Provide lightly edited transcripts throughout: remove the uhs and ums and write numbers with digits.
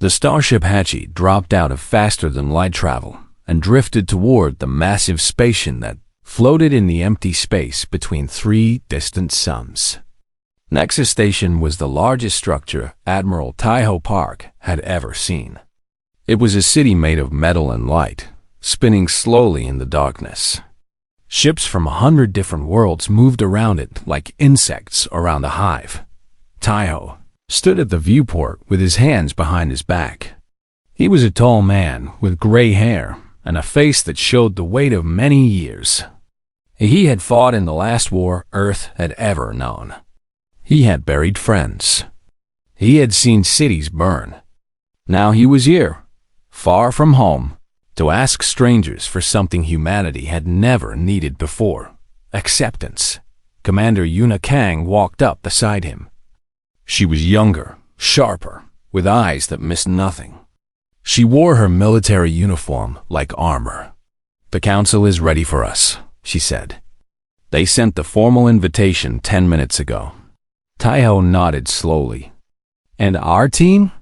The starship Hachi dropped out of faster-than-light travel and drifted toward the massive spaceship that floated in the empty space between three distant suns. Nexus Station was the largest structure Admiral Taiho Park had ever seen. It was a city made of metal and light, spinning slowly in the darkness. Ships from 100 different worlds moved around it like insects around a hive. Taiho stood at the viewport with his hands behind his back. He was a tall man with gray hair and a face that showed the weight of many years. He had fought in the last war Earth had ever known. He had buried friends. He had seen cities burn. Now he was here, far from home, to ask strangers for something humanity had never needed before: acceptance. Commander Yuna Kang walked up beside him. She was younger, sharper, with eyes that missed nothing. She wore her military uniform like armor. "The council is ready for us," she said. "They sent the formal invitation 10 minutes ago." Taiho nodded slowly. "And our team?"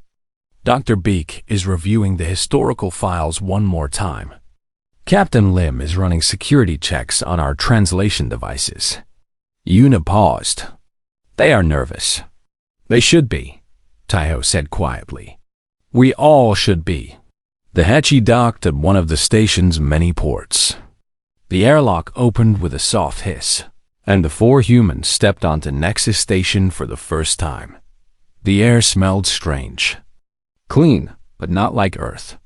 "Dr. Beek is reviewing the historical files one more time. Captain Lim is running security checks on our translation devices." Yuna paused. "They are nervous." "They should be," Taiho said quietly. "We all should be." The Hachi docked at one of the station's many ports. The airlock opened with a soft hiss, and the four humans stepped onto Nexus Station for the first time. The air smelled strange. Clean, but not like Earth.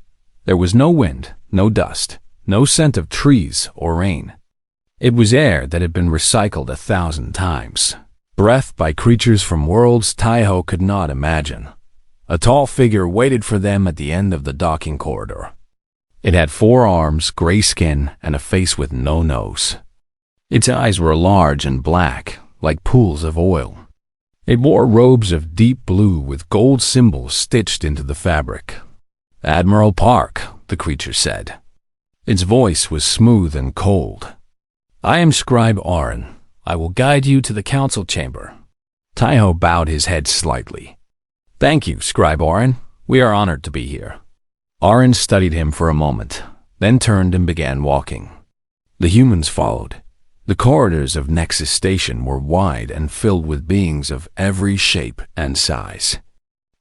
There was no wind, no dust, no scent of trees or rain. It was air that had been recycled 1,000 times. Breath by creatures from worlds Taiho could not imagine. A tall figure waited for them at the end of the docking corridor. It had 4 arms, gray skin, and a face with no nose. Its eyes were large and black, like pools of oil. It wore robes of deep blue with gold symbols stitched into the fabric. "Admiral Park," the creature said. Its voice was smooth and cold. "I am Scribe Auron. I will guide you to the council chamber." Taiho bowed his head slightly. "Thank you, Scribe Auron. We are honored to be here." Auron studied him for a moment, then turned and began walking. The humans followed. The corridors of Nexus Station were wide and filled with beings of every shape and size.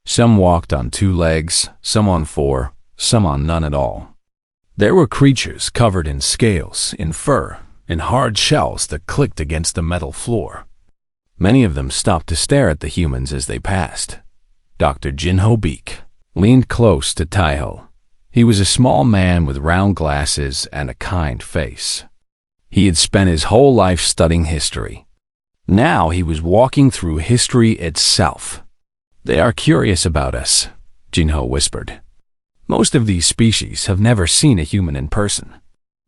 Some walked on 2 legs, some on 4, some on none at all. There were creatures covered in scales, in fur, in hard shells that clicked against the metal floor. Many of them stopped to stare at the humans as they passed. Dr. Jinho Beek leaned close to Taiho. He was a small man with round glasses and a kind face. He had spent his whole life studying history. Now he was walking through history itself. "They are curious about us," Jinho whispered. "Most of these species have never seen a human in person."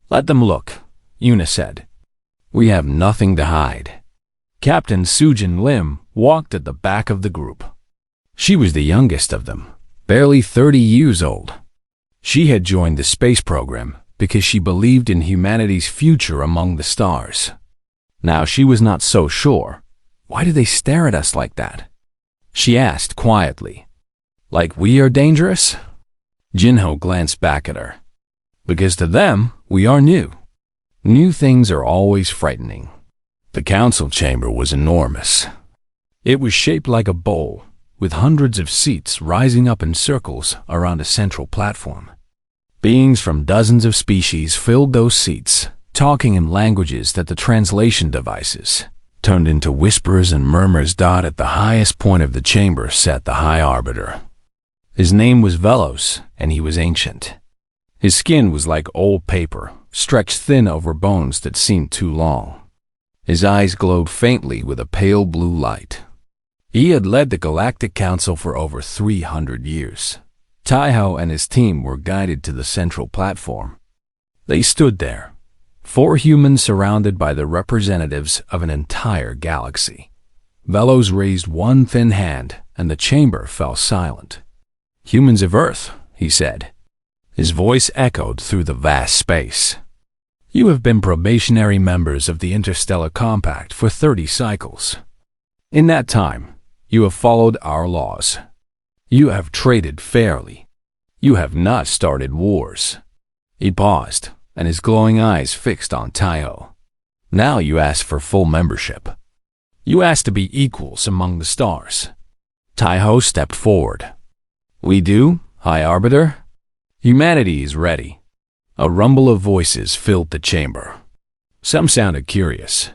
"Let them look," Yuna said. "We have nothing to hide." Captain Sujin Lim walked at the back of the group. She was the youngest of them, barely 30 years old. She had joined the space program because she believed in humanity's future among the stars. Now she was not so sure. "Why do they stare at us like that?" she asked quietly. "Like we are dangerous?" Jinho glanced back at her. "Because to them, we are new. New things are always frightening." The council chamber was enormous. It was shaped like a bowl, with hundreds of seats rising up in circles around a central platform. Beings from dozens of species filled those seats, talking in languages that the translation devices turned into whispers and murmurs. At the highest point of the chamber sat the High Arbiter. His name was Velos, and he was ancient. His skin was like old paper, stretched thin over bones that seemed too long. His eyes glowed faintly with a pale blue light. He had led the Galactic Council for over 300 years. Taiho and his team were guided to the central platform. They stood there, 4 humans surrounded by the representatives of an entire galaxy. Velos raised one thin hand, and the chamber fell silent. "Humans of Earth," he said. His voice echoed through the vast space. "You have been probationary members of the Interstellar Compact for 30 cycles. In that time, you have followed our laws. You have traded fairly. You have not started wars. He paused, and his glowing eyes fixed on Taiho. Now you ask for full membership. You ask to be equals among the stars. Taiho stepped forward. We do, High Arbiter? Humanity is ready. A rumble of voices filled the chamber. Some sounded curious.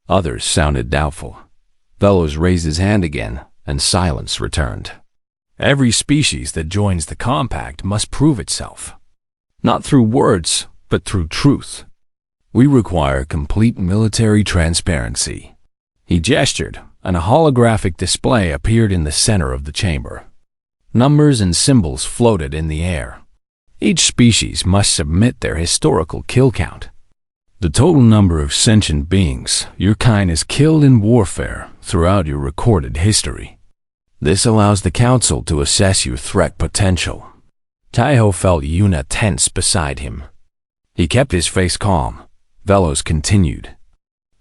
Others sounded doubtful. Velos raised his hand again, and silence returned. Every species that joins the compact must prove itself. Not through words, but through truth. We require complete military transparency. He gestured, and a holographic display appeared in the center of the chamber. Numbers and symbols floated in the air. Each species must submit their historical kill count. The total number of sentient beings your kind has killed in warfare throughout your recorded history. This allows the Council to assess your threat potential. Taiho felt Yuna tense beside him. He kept his face calm. Velos continued.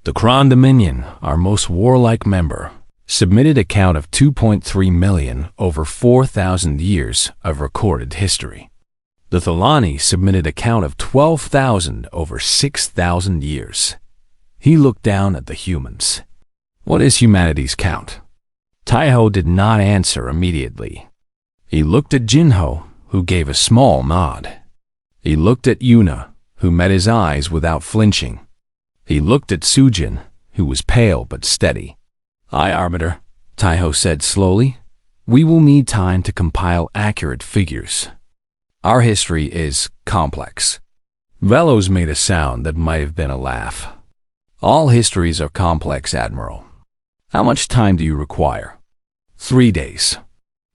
The Kron Dominion, our most warlike member, submitted a count of 2.3 million over 4,000 years of recorded history. The Thalani submitted a count of 12,000 over 6,000 years. He looked down at the humans. What is humanity's count? Taiho did not answer immediately. He looked at Jinho, who gave a small nod. He looked at Yuna, who met his eyes without flinching. He looked at Sujin, who was pale but steady. High Arbiter, Taiho said slowly, we will need time to compile accurate figures. Our history is complex. Velos made a sound that might have been a laugh. All histories are complex, Admiral. How much time do you require? 3 days.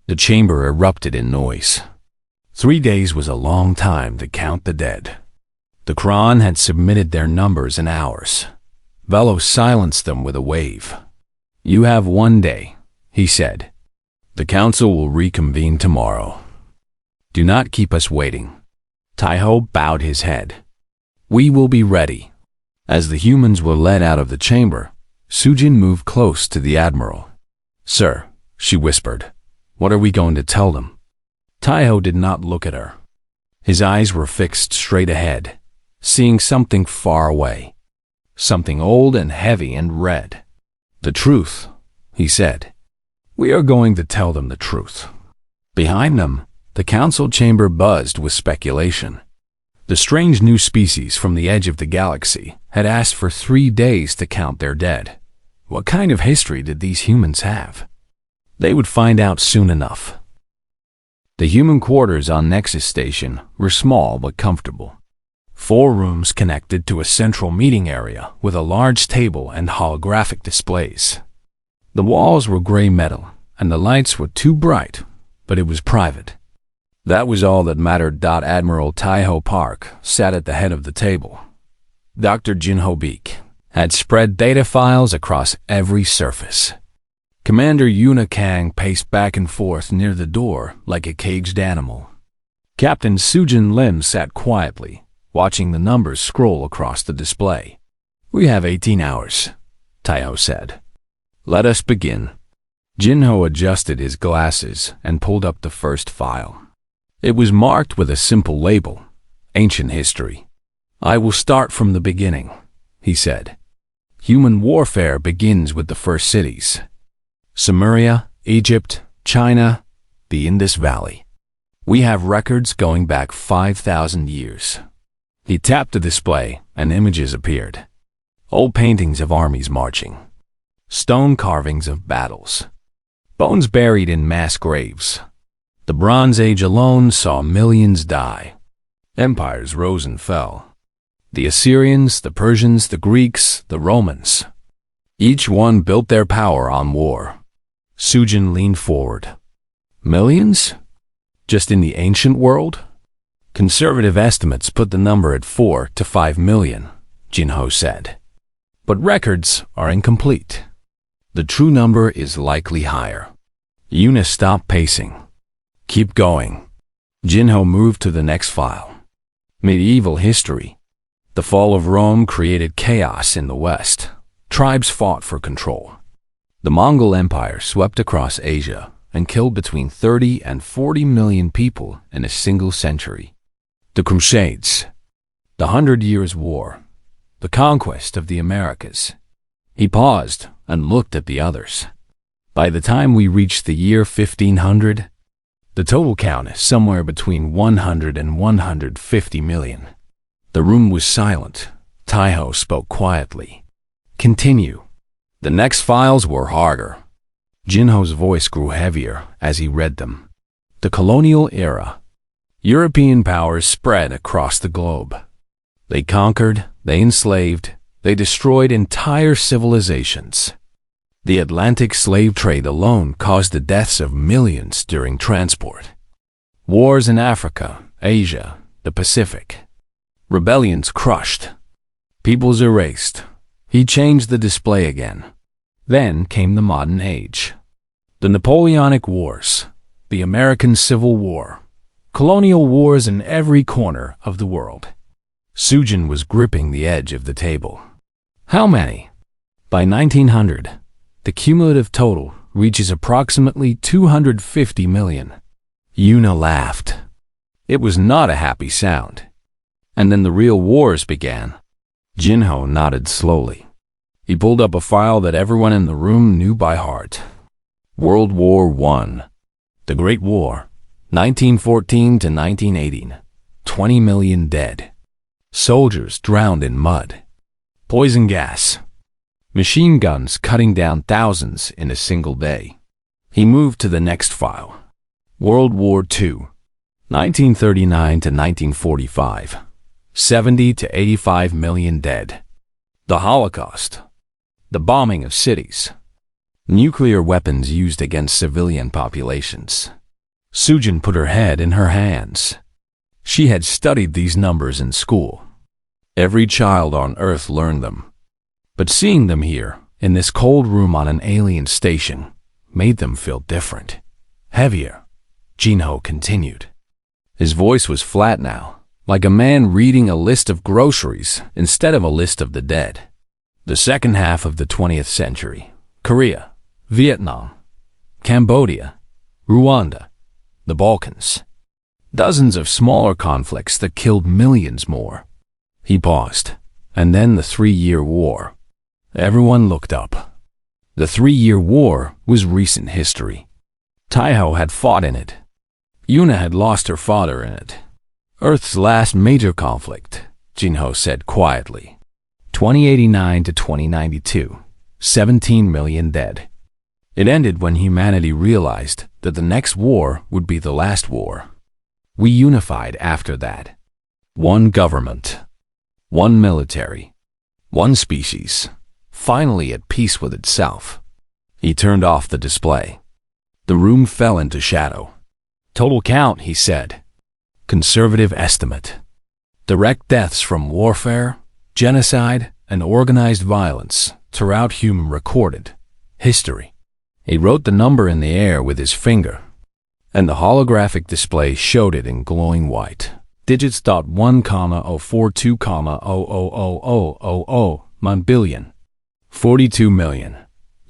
The chamber erupted in noise. 3 days was a long time to count the dead. The Kron had submitted their numbers in hours. Velos silenced them with a wave. You have 1 day, he said. The Council will reconvene tomorrow. Do not keep us waiting. Taiho bowed his head. We will be ready. As the humans were led out of the chamber, Sujin moved close to the Admiral. Sir, she whispered, what are we going to tell them? Taiho did not look at her. His eyes were fixed straight ahead, seeing something far away. Something old and heavy and red. The truth, he said. We are going to tell them the truth. Behind them, the council chamber buzzed with speculation. The strange new species from the edge of the galaxy had asked for 3 days to count their dead. What kind of history did these humans have? They would find out soon enough. The human quarters on Nexus Station were small but comfortable. 4 rooms connected to a central meeting area with a large table and holographic displays. The walls were gray metal, and the lights were too bright, but it was private. That was all that mattered. Admiral Taiho Park sat at the head of the table. Dr. Jinho Beek had spread data files across every surface. Commander Yuna Kang paced back and forth near the door like a caged animal. Captain Sujin Lim sat quietly, watching the numbers scroll across the display. We have 18 hours, Taiho said. Let us begin. Jinho adjusted his glasses and pulled up the first file. It was marked with a simple label, Ancient History. I will start from the beginning, he said. Human warfare begins with the first cities. Sumeria, Egypt, China, the Indus Valley. We have records going back 5,000 years. He tapped the display and images appeared. Old paintings of armies marching. Stone carvings of battles. Bones buried in mass graves. The Bronze Age alone saw millions die. Empires rose and fell. The Assyrians, the Persians, the Greeks, the Romans. Each one built their power on war. Sujin leaned forward. Millions? Just in the ancient world? Conservative estimates put the number at 4 to 5 million, Jinho said. But records are incomplete. The true number is likely higher. Yuna stopped pacing. Keep going. Jinho moved to the next file. Medieval history. The fall of Rome created chaos in the West. Tribes fought for control. The Mongol Empire swept across Asia, and killed between 30 and 40 million people in a single century. The Crusades, the 100 Years' War, the conquest of the Americas. He paused and looked at the others. By the time we reached the year 1500, the total count is somewhere between 100 and 150 million. The room was silent. Taiho spoke quietly. Continue. The next files were harder. Jinho's voice grew heavier as he read them. The colonial era. European powers spread across the globe. They conquered, they enslaved, they destroyed entire civilizations. The Atlantic slave trade alone caused the deaths of millions during transport. Wars in Africa, Asia, the Pacific. Rebellions crushed. Peoples erased. He changed the display again. Then came the modern age. The Napoleonic Wars, the American Civil War, colonial wars in every corner of the world. Sujin was gripping the edge of the table. How many? By 1900, the cumulative total reaches approximately 250 million. Yuna laughed. It was not a happy sound. And then the real wars began. Jinho nodded slowly. He pulled up a file that everyone in the room knew by heart. World War I. The Great War, 1914 to 1918. 20 million dead. Soldiers drowned in mud. Poison gas. Machine guns cutting down thousands in a single day. He moved to the next file. World War II, 1939 to 1945. 70 to 85 million dead. The Holocaust. The bombing of cities. Nuclear weapons used against civilian populations. Sujin put her head in her hands. She had studied these numbers in school. Every child on Earth learned them. But seeing them here, in this cold room on an alien station, made them feel different. Heavier. Jinho continued. His voice was flat now, like a man reading a list of groceries instead of a list of the dead. The second half of the 20th century. Korea, Vietnam, Cambodia, Rwanda, the Balkans. Dozens of smaller conflicts that killed millions more. He paused, and then the 3-Year War. Everyone looked up. The 3-Year War was recent history. Taiho had fought in it. Yuna had lost her father in it. Earth's last major conflict, Jinho said quietly. 2089 to 2092, 17 million dead. It ended when humanity realized that the next war would be the last war. We unified after that. One government, one military, one species, finally at peace with itself. He turned off the display. The room fell into shadow. Total count, he said. Conservative estimate. Direct deaths from warfare, genocide, and organized violence throughout human recorded history. He wrote the number in the air with his finger, and the holographic display showed it in glowing white. Digits. 1,042,000,000 billion. 42 million.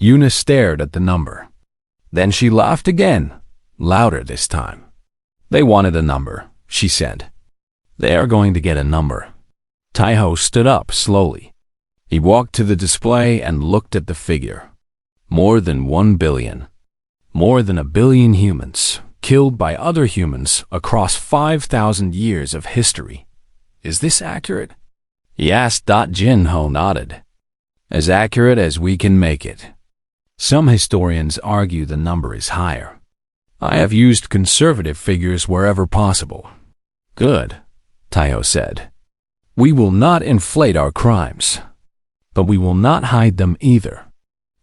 Yuna stared at the number. Then she laughed again, louder this time. They wanted a number, she said. They are going to get a number. Taiho stood up slowly. He walked to the display and looked at the figure. More than 1 billion. More than 1 billion humans, killed by other humans across 5,000 years of history. Is this accurate? He asked. Jinho nodded. As accurate as we can make it. Some historians argue the number is higher. I have used conservative figures wherever possible. Good, Taiho said. We will not inflate our crimes, but we will not hide them either.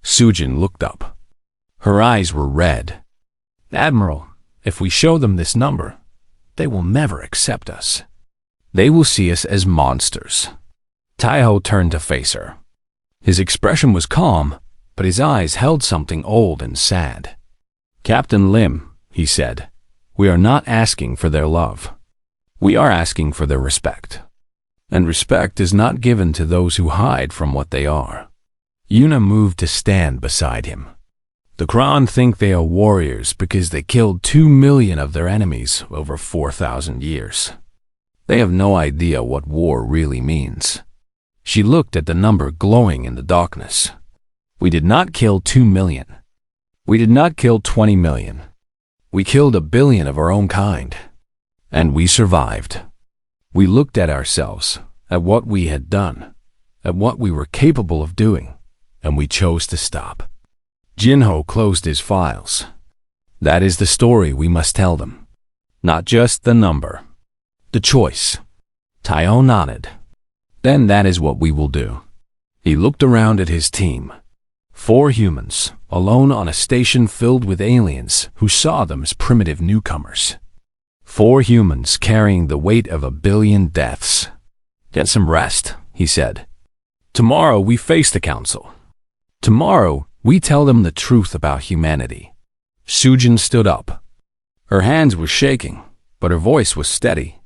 Sujin looked up. Her eyes were red. Admiral, if we show them this number, they will never accept us. They will see us as monsters. Taiho turned to face her. His expression was calm, but his eyes held something old and sad. Captain Lim, he said, we are not asking for their love. We are asking for their respect. And respect is not given to those who hide from what they are. Yuna moved to stand beside him. The Kron think they are warriors because they killed 2 million of their enemies over 4,000 years. They have no idea what war really means. She looked at the number glowing in the darkness. We did not kill 2 million. We did not kill 20 million. We killed 1 billion of our own kind. And we survived. We looked at ourselves, at what we had done, at what we were capable of doing, and we chose to stop. Jinho closed his files. That is the story we must tell them. Not just the number. The choice. Taiho nodded. Then that is what we will do. He looked around at his team. 4 humans, alone on a station filled with aliens who saw them as primitive newcomers. 4 humans carrying the weight of 1 billion deaths. Get some rest, he said. Tomorrow we face the council. Tomorrow we tell them the truth about humanity. Sujin stood up. Her hands were shaking, but her voice was steady.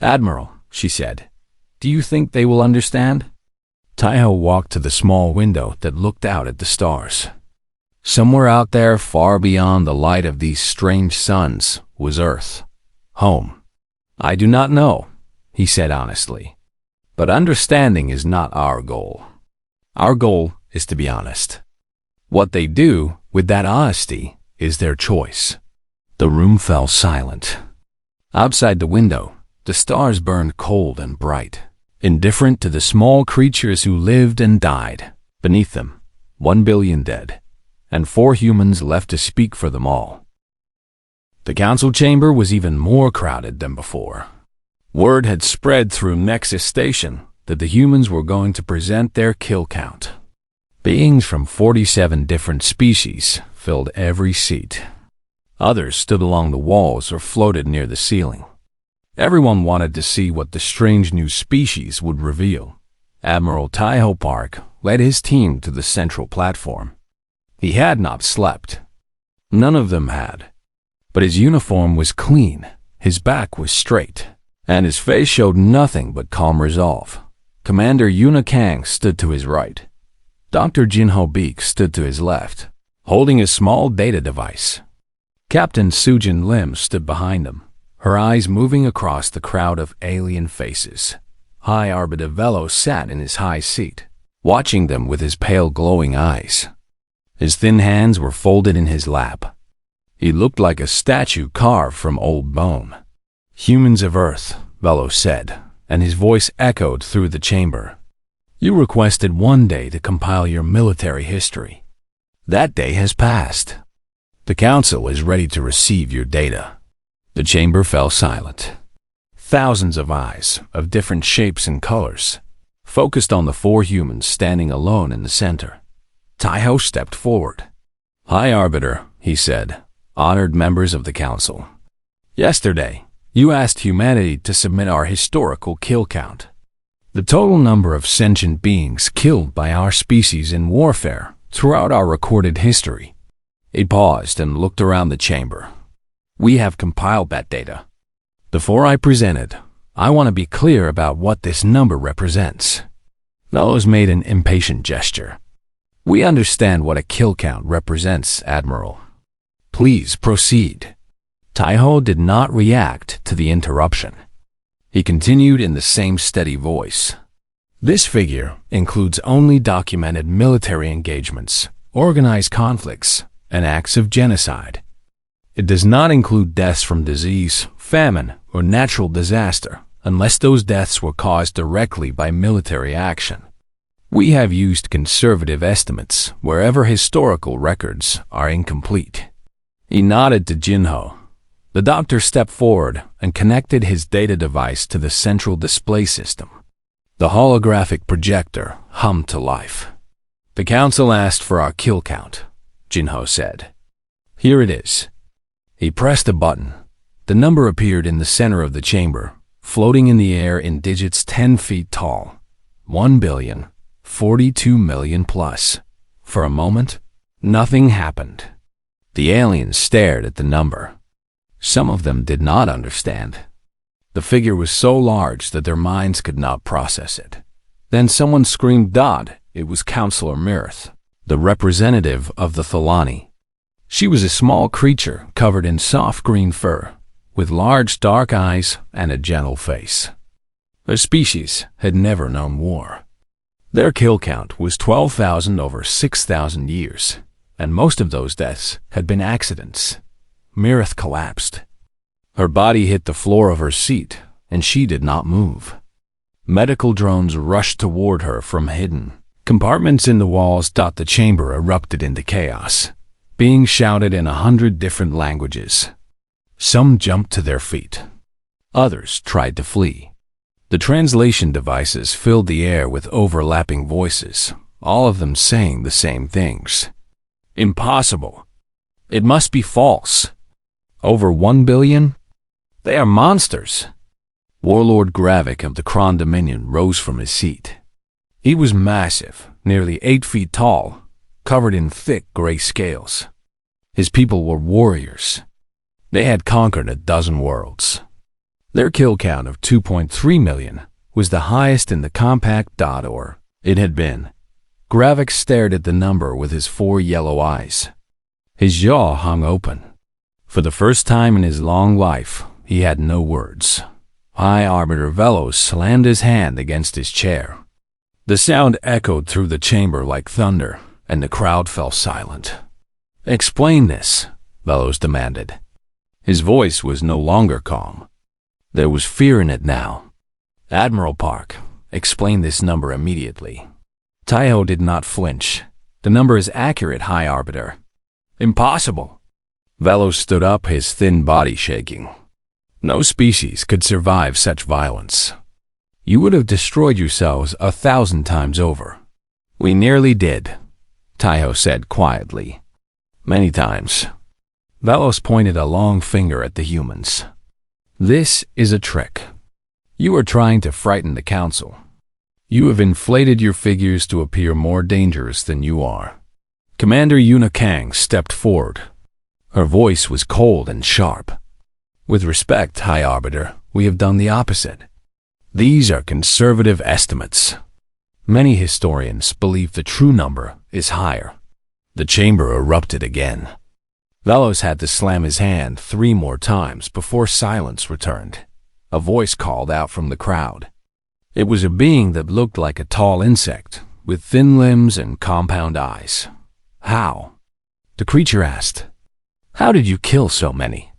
Admiral, she said, do you think they will understand? Taiho walked to the small window that looked out at the stars. Somewhere out there, far beyond the light of these strange suns, was Earth. Home. I do not know, he said honestly. But understanding is not our goal. Our goal is to be honest. What they do with that honesty is their choice. The room fell silent. Outside the window, the stars burned cold and bright, indifferent to the small creatures who lived and died. Beneath them, 1 billion dead, and 4 humans left to speak for them all. The council chamber was even more crowded than before. Word had spread through Nexus Station that the humans were going to present their kill count. Beings from 47 different species filled every seat. Others stood along the walls or floated near the ceiling. Everyone wanted to see what the strange new species would reveal. Admiral Taiho Park led his team to the central platform. He had not slept. None of them had. But his uniform was clean, his back was straight, and his face showed nothing but calm resolve. Commander Yuna Kang stood to his right. Dr. Jinho Beek stood to his left, holding a small data device. Captain Sujin Lim stood behind him, her eyes moving across the crowd of alien faces. High Arbiter Velo sat in his high seat, watching them with his pale glowing eyes. His thin hands were folded in his lap. He looked like a statue carved from old bone. Humans of Earth, Velo said, and his voice echoed through the chamber. You requested one day to compile your military history. That day has passed. The council is ready to receive your data. The chamber fell silent. Thousands of eyes, of different shapes and colors, focused on the 4 humans standing alone in the center. Taiho stepped forward. High Arbiter, he said, honored members of the council. Yesterday, you asked humanity to submit our historical kill count. The total number of sentient beings killed by our species in warfare throughout our recorded history. He paused and looked around the chamber. We have compiled that data. Before I present it, I want to be clear about what this number represents. Fellows made an impatient gesture. We understand what a kill count represents, Admiral. Please proceed. Taiho did not react to the interruption. He continued in the same steady voice. This figure includes only documented military engagements, organized conflicts, and acts of genocide. It does not include deaths from disease, famine, or natural disaster, unless those deaths were caused directly by military action. We have used conservative estimates wherever historical records are incomplete. He nodded to Jinho. The doctor stepped forward and connected his data device to the central display system. The holographic projector hummed to life. The council asked for our kill count, Jinho said. Here it is. He pressed a button. The number appeared in the center of the chamber, floating in the air in digits 10 feet tall. 1,042,000,000 plus. For a moment, nothing happened. The aliens stared at the number. Some of them did not understand. The figure was so large that their minds could not process it. Then someone screamed, "Dodd!" It was Counselor Mirth, the representative of the Thalani. She was a small creature covered in soft green fur, with large dark eyes and a gentle face. Her species had never known war. Their kill count was 12,000 over 6,000 years, and most of those deaths had been accidents. Mirith collapsed. Her body hit the floor of her seat, and she did not move. Medical drones rushed toward her from hidden compartments in the walls. The chamber erupted into chaos, being shouted in 100 different languages. Some jumped to their feet. Others tried to flee. The translation devices filled the air with overlapping voices, all of them saying the same things. Impossible. It must be false. Over 1 billion? They are monsters. Warlord Gravik of the Kron Dominion rose from his seat. He was massive, nearly 8 feet tall, covered in thick gray scales. His people were warriors. They had conquered a dozen worlds. Their kill count of 2.3 million was the highest in the compact dot, or it had been. Gravik stared at the number with his 4 yellow eyes. His jaw hung open. For the first time in his long life, he had no words. High Arbiter Velos slammed his hand against his chair. The sound echoed through the chamber like thunder, and the crowd fell silent. "Explain this," Velos demanded. His voice was no longer calm. There was fear in it now. "Admiral Park, explain this number immediately." Taiho did not flinch. "The number is accurate, High Arbiter." "Impossible." Velos stood up, his thin body shaking. "No species could survive such violence. You would have destroyed yourselves 1,000 times over." "We nearly did," Taiho said quietly. "Many times." Velos pointed a long finger at the humans. "This is a trick. You are trying to frighten the Council. You have inflated your figures to appear more dangerous than you are." Commander Yuna Kang stepped forward. Her voice was cold and sharp. "With respect, High Arbiter, we have done the opposite. These are conservative estimates. Many historians believe the true number is higher." The chamber erupted again. Velos had to slam his hand 3 more times before silence returned. A voice called out from the crowd. It was a being that looked like a tall insect, with thin limbs and compound eyes. "How?" The creature asked. "How did you kill so many?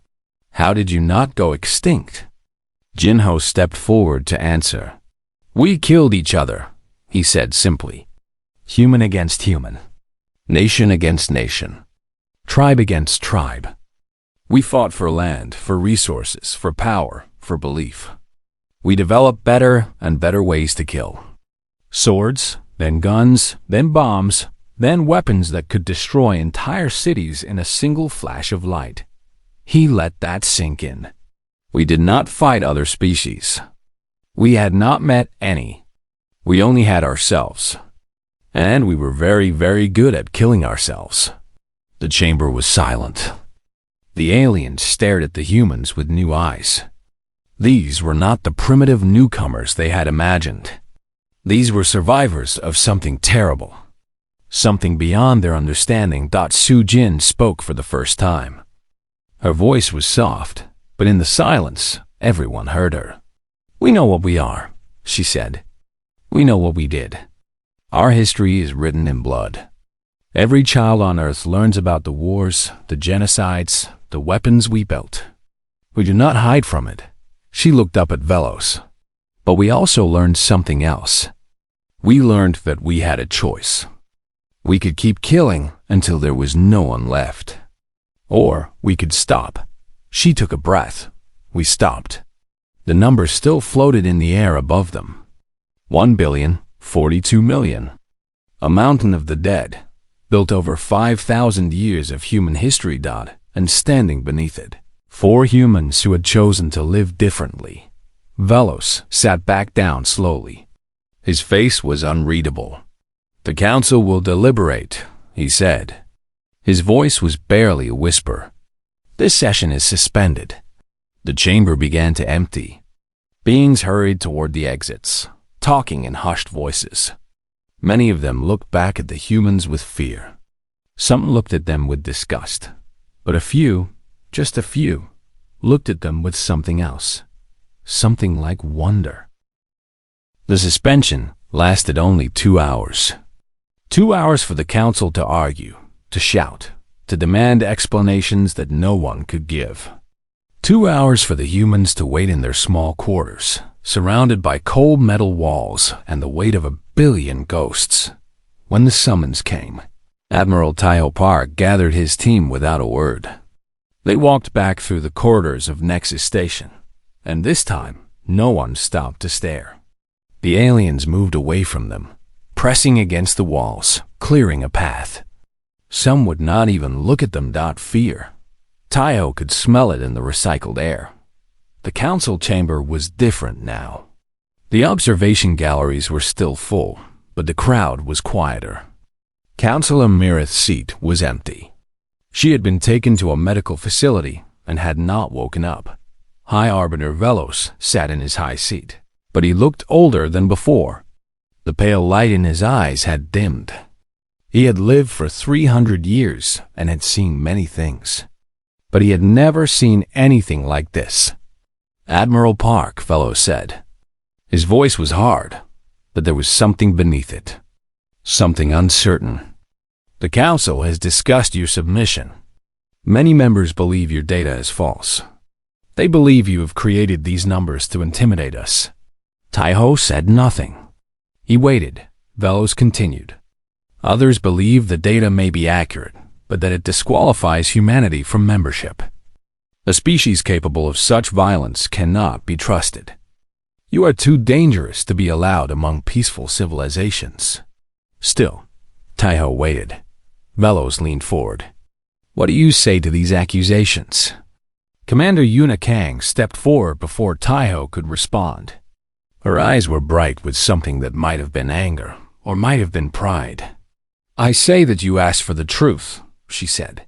How did you not go extinct?" Jinho stepped forward to answer. "We killed each other," he said simply. "Human against human. Nation against nation. Tribe against tribe. We fought for land, for resources, for power, for belief. We developed better and better ways to kill. Swords, then guns, then bombs, then weapons that could destroy entire cities in a single flash of light." He let that sink in. "We did not fight other species. We had not met any. We only had ourselves. And we were very, very good at killing ourselves." The chamber was silent. The aliens stared at the humans with new eyes. These were not the primitive newcomers they had imagined. These were survivors of something terrible. Something beyond their understanding. Su Jin spoke for the first time. Her voice was soft, but in the silence, everyone heard her. "We know what we are," she said. "We know what we did. Our history is written in blood. Every child on Earth learns about the wars, the genocides, the weapons we built. We do not hide from it." She looked up at Velos. "But we also learned something else. We learned that we had a choice. We could keep killing until there was no one left. Or we could stop." She took a breath. We stopped. The number still floated in the air above them. 1,042,000,000. A mountain of the dead, built over 5,000 years of human history. And standing beneath it, 4 humans who had chosen to live differently. Velos sat back down slowly. His face was unreadable. "The Council will deliberate," he said. His voice was barely a whisper. "This session is suspended." The chamber began to empty. Beings hurried toward the exits, talking in hushed voices. Many of them looked back at the humans with fear. Some looked at them with disgust. But a few, just a few, looked at them with something else, something like wonder. The suspension lasted only 2 hours. 2 hours for the council to argue, to shout, to demand explanations that no one could give. 2 hours for the humans to wait in their small quarters, surrounded by cold metal walls and the weight of 1 billion ghosts. When the summons came, Admiral Taiho Park gathered his team without a word. They walked back through the corridors of Nexus Station, and this time, no one stopped to stare. The aliens moved away from them, pressing against the walls, clearing a path. Some would not even look at them. Fear. Taiho could smell it in the recycled air. The council chamber was different now. The observation galleries were still full, but the crowd was quieter. Councilor Mirith's seat was empty. She had been taken to a medical facility and had not woken up. High Arbiter Velos sat in his high seat, but he looked older than before. The pale light in his eyes had dimmed. He had lived for 300 years and had seen many things, but he had never seen anything like this. Admiral Park, Velos said. His voice was hard, but there was something beneath it, something uncertain. The council has discussed your submission. Many members believe your data is false. They believe you have created these numbers to intimidate us. Taiho said nothing. He waited. Velos continued. Others believe the data may be accurate, but that it disqualifies humanity from membership. A species capable of such violence cannot be trusted. You are too dangerous to be allowed among peaceful civilizations. Still, Taiho waited. Velos leaned forward. What do you say to these accusations? Commander Yuna Kang stepped forward before Taiho could respond. Her eyes were bright with something that might have been anger, or might have been pride. I say that you asked for the truth, she said,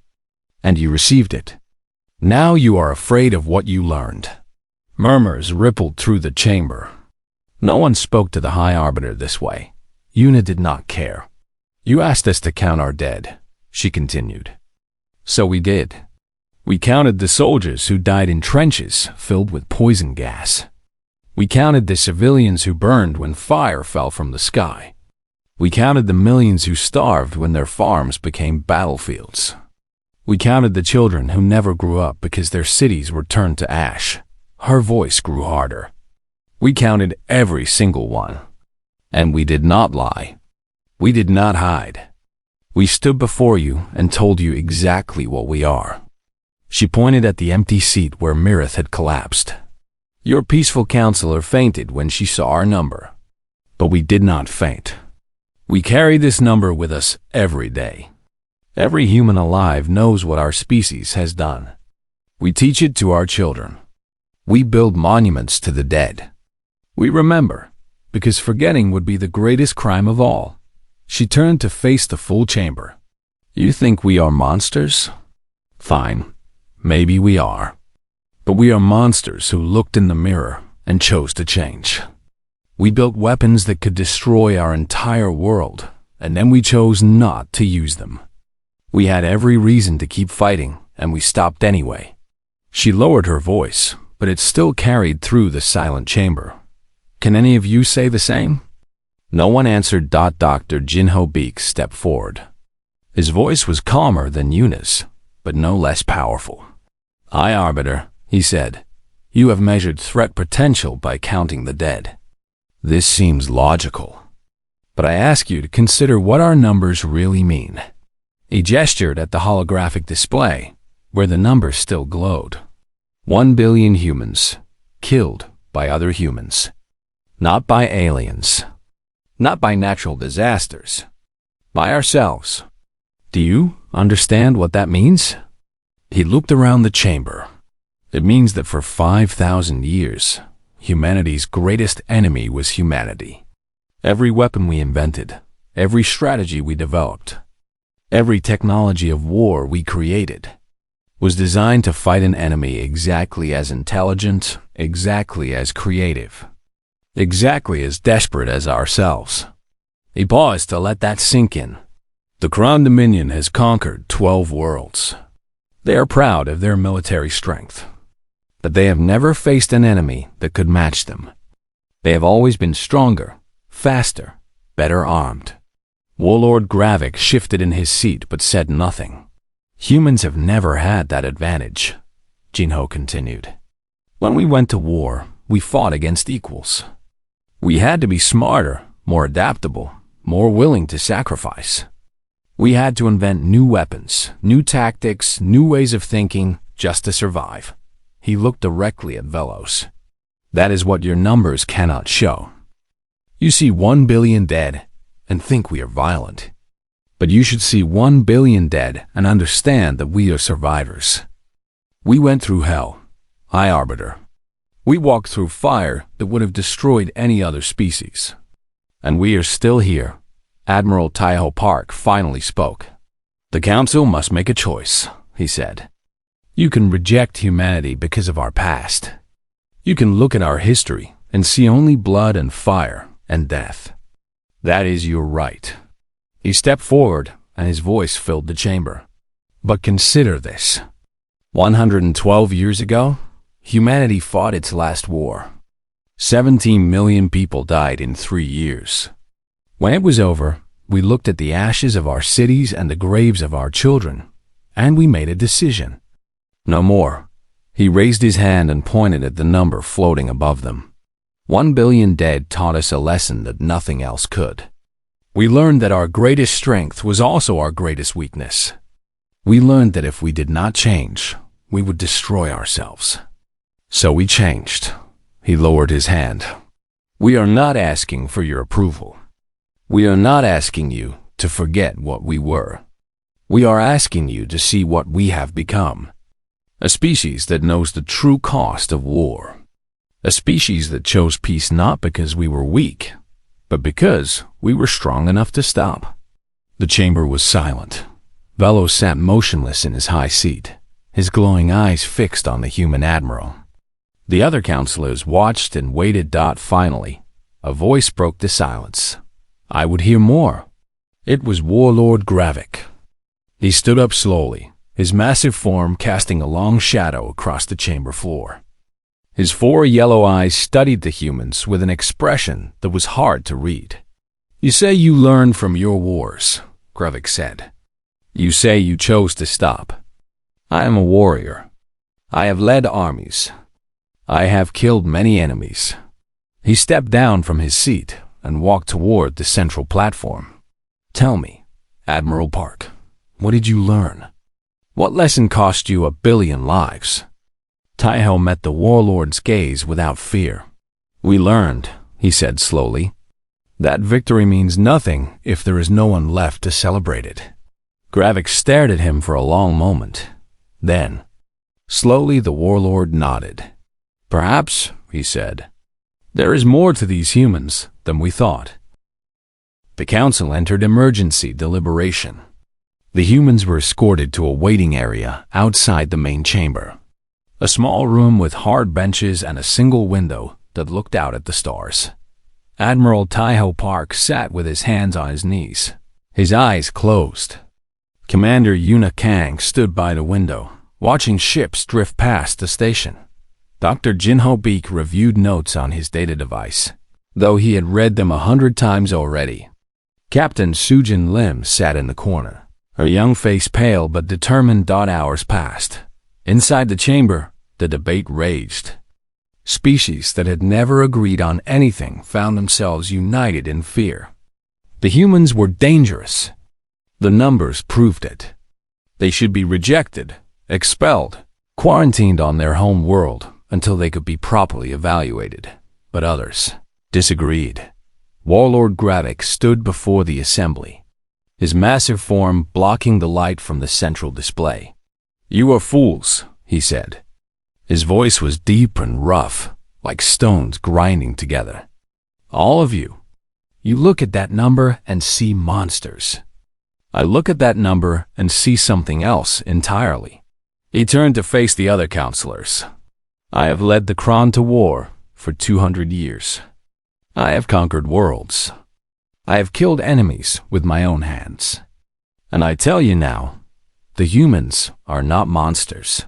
and you received it. Now you are afraid of what you learned. Murmurs rippled through the chamber. No one spoke to the High Arbiter this way. Yuna did not care. You asked us to count our dead, she continued. So we did. We counted the soldiers who died in trenches filled with poison gas. We counted the civilians who burned when fire fell from the sky. We counted the millions who starved when their farms became battlefields. We counted the children who never grew up because their cities were turned to ash. Her voice grew harder. We counted every single one. And we did not lie. We did not hide. We stood before you and told you exactly what we are. She pointed at the empty seat where Mirith had collapsed. Your peaceful counselor fainted when she saw our number. But we did not faint. We carry this number with us every day. Every human alive knows what our species has done. We teach it to our children. We build monuments to the dead. We remember, because forgetting would be the greatest crime of all. She turned to face the full chamber. You think we are monsters? Fine. Maybe we are. But we are monsters who looked in the mirror and chose to change. We built weapons that could destroy our entire world, and then we chose not to use them. We had every reason to keep fighting, and we stopped anyway. She lowered her voice, but it still carried through the silent chamber. Can any of you say the same? No one answered. Dr. Jinho Beek stepped forward. His voice was calmer than Yuna's, but no less powerful. High Arbiter, he said, you have measured threat potential by counting the dead. This seems logical. But I ask you to consider what our numbers really mean. He gestured at the holographic display, where the numbers still glowed. 1 billion humans, killed by other humans. Not by aliens. Not by natural disasters. By ourselves. Do you understand what that means? He looked around the chamber. It means that for 5,000 years, humanity's greatest enemy was humanity. Every weapon we invented, every strategy we developed, every technology of war we created, was designed to fight an enemy exactly as intelligent, exactly as creative, exactly as desperate as ourselves. He paused to let that sink in. The Crown Dominion has conquered 12 worlds. They are proud of their military strength, but they have never faced an enemy that could match them. They have always been stronger, faster, better armed. Warlord Gravik shifted in his seat but said nothing. Humans have never had that advantage, Jinho continued. When we went to war, we fought against equals. We had to be smarter, more adaptable, more willing to sacrifice. We had to invent new weapons, new tactics, new ways of thinking, just to survive. He looked directly at Velos. That is what your numbers cannot show. You see 1 billion dead and think we are violent. But you should see 1 billion dead and understand that we are survivors. We went through hell, High Arbiter. We walked through fire that would have destroyed any other species. And we are still here. Admiral Taiho Park finally spoke. The Council must make a choice, he said. You can reject humanity because of our past. You can look at our history and see only blood and fire and death. That is your right. He stepped forward and his voice filled the chamber. But consider this. 112 years ago, humanity fought its last war. 17 million people died in 3 years. When it was over, we looked at the ashes of our cities and the graves of our children, and we made a decision. No more. He raised his hand and pointed at the number floating above them. 1 billion dead taught us a lesson that nothing else could. We learned that our greatest strength was also our greatest weakness. We learned that if we did not change, we would destroy ourselves. So we changed. He lowered his hand. We are not asking for your approval. We are not asking you to forget what we were. We are asking you to see what we have become. A species that knows the true cost of war. A species that chose peace not because we were weak, but because we were strong enough to stop. The chamber was silent. Velos sat motionless in his high seat, his glowing eyes fixed on the human admiral. The other counselors watched and waited. Finally, a voice broke the silence. I would hear more. It was Warlord Gravik. He stood up slowly, his massive form casting a long shadow across the chamber floor. His 4 yellow eyes studied the humans with an expression that was hard to read. You say you learned from your wars, Gravik said. You say you chose to stop. I am a warrior. I have led armies. I have killed many enemies. He stepped down from his seat and walked toward the central platform. Tell me, Admiral Park, what did you learn? What lesson cost you 1 billion lives? Taiho met the warlord's gaze without fear. We learned, he said slowly, that victory means nothing if there is no one left to celebrate it. Gravik stared at him for a long moment. Then, slowly the warlord nodded. Perhaps, he said, there is more to these humans than we thought. The council entered emergency deliberation. The humans were escorted to a waiting area outside the main chamber. A small room with hard benches and a single window that looked out at the stars. Admiral Taiho Park sat with his hands on his knees, his eyes closed. Commander Yuna Kang stood by the window, watching ships drift past the station. Dr. Jinho Beek reviewed notes on his data device, though he had read them 100 times already. Captain Sujin Lim sat in the corner, her young face pale but determined. Hours passed. Inside the chamber, the debate raged. Species that had never agreed on anything found themselves united in fear. The humans were dangerous. The numbers proved it. They should be rejected, expelled, quarantined on their home world until they could be properly evaluated. But others disagreed. Warlord Gravik stood before the assembly, his massive form blocking the light from the central display. You are fools, he said. His voice was deep and rough, like stones grinding together. All of you. You look at that number and see monsters. I look at that number and see something else entirely. He turned to face the other counselors. I have led the Kron to war for 200 years. I have conquered worlds. I have killed enemies with my own hands. And I tell you now, the humans are not monsters.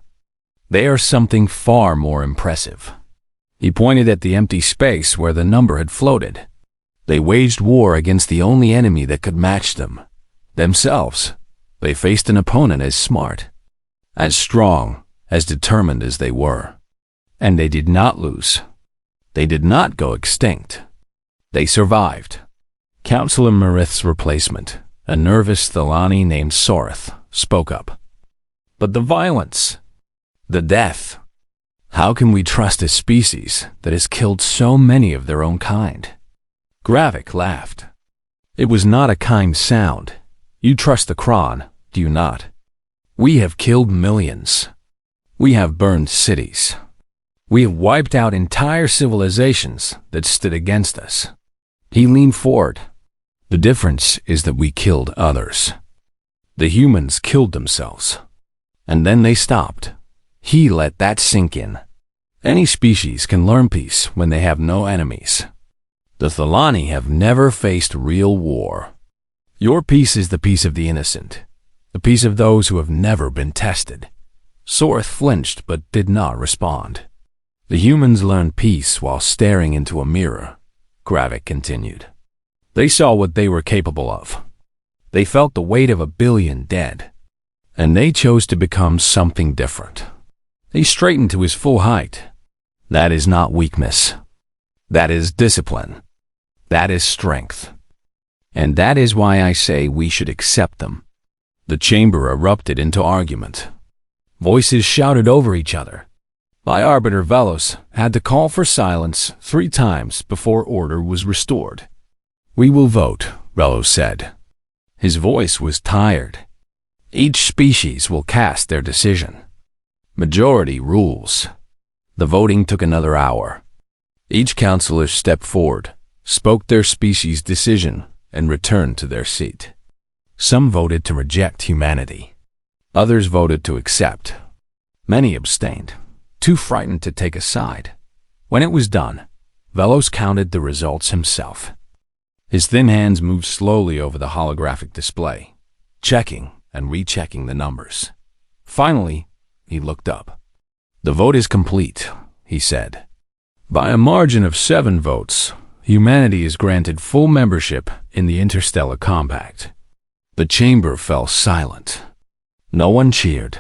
They are something far more impressive. He pointed at the empty space where the number had floated. They waged war against the only enemy that could match them, themselves. They faced an opponent as smart, as strong, as determined as they were. And they did not lose. They did not go extinct. They survived. Counselor Marith's replacement, a nervous Thelani named Sorith, spoke up. But the violence, the death. How can we trust a species that has killed so many of their own kind? Gravik laughed. It was not a kind sound. You trust the Kron, do you not? We have killed millions. We have burned cities. We have wiped out entire civilizations that stood against us. He leaned forward. The difference is that we killed others. The humans killed themselves. And then they stopped. He let that sink in. Any species can learn peace when they have no enemies. The Thelani have never faced real war. Your peace is the peace of the innocent, the peace of those who have never been tested. Sorith flinched but did not respond. The humans learned peace while staring into a mirror, Gravik continued. They saw what they were capable of. They felt the weight of 1 billion dead, and they chose to become something different. He straightened to his full height. That is not weakness. That is discipline. That is strength. And that is why I say we should accept them. The chamber erupted into argument. Voices shouted over each other. High Arbiter Velos had to call for silence 3 times before order was restored. We will vote, Velos said. His voice was tired. Each species will cast their decision. Majority rules. The voting took another hour. Each counselor stepped forward, spoke their species' decision, and returned to their seat. Some voted to reject humanity. Others voted to accept. Many abstained, too frightened to take a side. When it was done, Velos counted the results himself. His thin hands moved slowly over the holographic display, checking and rechecking the numbers. Finally, he looked up. The vote is complete, he said. By a margin of 7 votes, humanity is granted full membership in the Interstellar Compact. The chamber fell silent. No one cheered.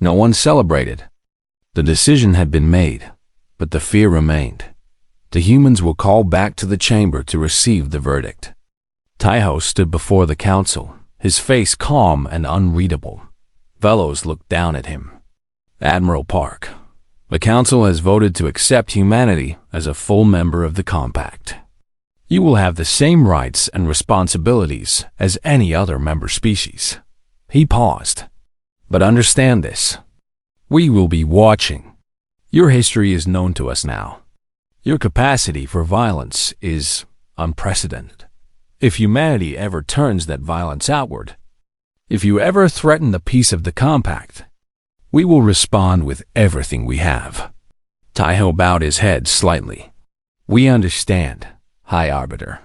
No one celebrated. The decision had been made, but the fear remained. The humans were called back to the chamber to receive the verdict. Taiho stood before the council, his face calm and unreadable. Velos looked down at him. Admiral Park, the council has voted to accept humanity as a full member of the compact. You will have the same rights and responsibilities as any other member species. He paused. But understand this. We will be watching. Your history is known to us now. Your capacity for violence is unprecedented. If humanity ever turns that violence outward, if you ever threaten the peace of the compact, we will respond with everything we have. Taiho bowed his head slightly. We understand, High Arbiter.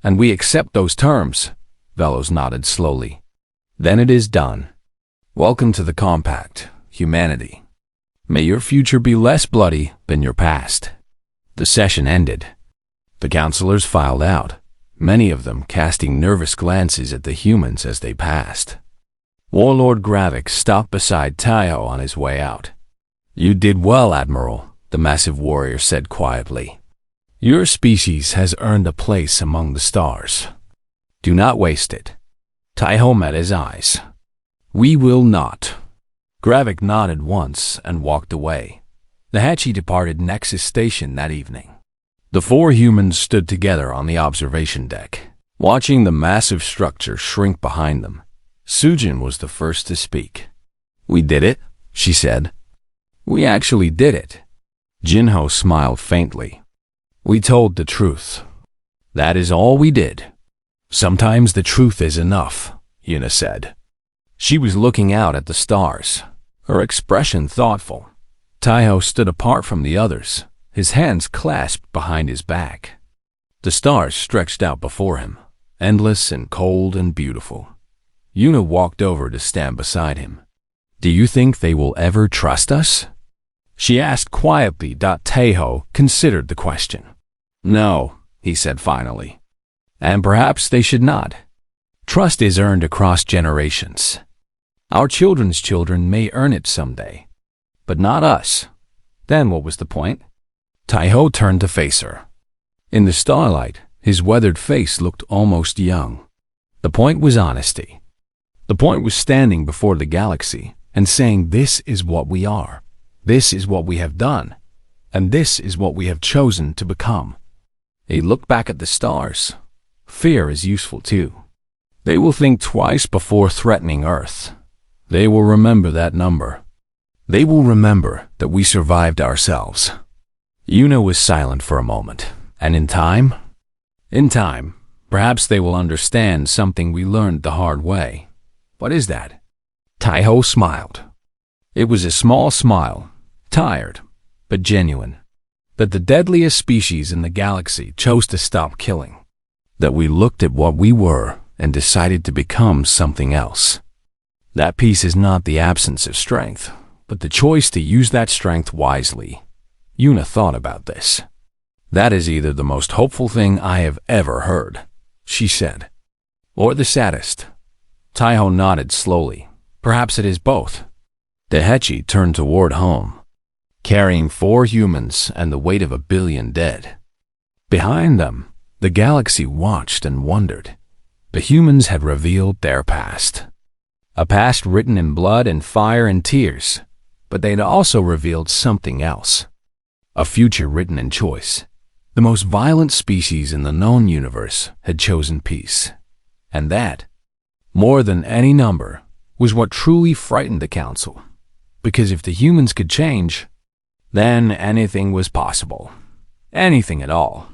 And we accept those terms, Velos nodded slowly. Then it is done. Welcome to the compact, humanity. May your future be less bloody than your past. The session ended. The counselors filed out, many of them casting nervous glances at the humans as they passed. Warlord Gravik stopped beside Taiho on his way out. You did well, Admiral, the massive warrior said quietly. Your species has earned a place among the stars. Do not waste it. Taiho met his eyes. We will not. Gravik nodded once and walked away. The Hachi departed Nexus station that evening. The 4 humans stood together on the observation deck, watching the massive structure shrink behind them. Sujin was the first to speak. We did it, she said. We actually did it. Jinho smiled faintly. We told the truth. That is all we did. Sometimes the truth is enough, Yuna said. She was looking out at the stars, her expression thoughtful. Taiho stood apart from the others, his hands clasped behind his back. The stars stretched out before him, endless and cold and beautiful. Yuna walked over to stand beside him. Do you think they will ever trust us? She asked quietly. Taeho considered the question. No, he said finally. And perhaps they should not. Trust is earned across generations. Our children's children may earn it someday, but not us. Then what was the point? Taeho turned to face her. In the starlight, his weathered face looked almost young. The point was honesty. The point was standing before the galaxy and saying, this is what we are, this is what we have done, and this is what we have chosen to become. He looked back at the stars. Fear is useful too. They will think twice before threatening Earth. They will remember that number. They will remember that we survived ourselves. Yuna was silent for a moment, and in time, perhaps they will understand something we learned the hard way. What is that? Taeho smiled. It was a small smile, tired, but genuine. That the deadliest species in the galaxy chose to stop killing. That we looked at what we were and decided to become something else. That peace is not the absence of strength, but the choice to use that strength wisely. Yuna thought about this. That is either the most hopeful thing I have ever heard, she said, or the saddest. Taeho nodded slowly. Perhaps it is both. Daihachi turned toward home, carrying 4 humans and the weight of 1 billion dead. Behind them, the galaxy watched and wondered. The humans had revealed their past. A past written in blood and fire and tears, but they'd also revealed something else. A future written in choice. The most violent species in the known universe had chosen peace. And that, more than any number, was what truly frightened the Council. Because if the humans could change, then anything was possible. Anything at all.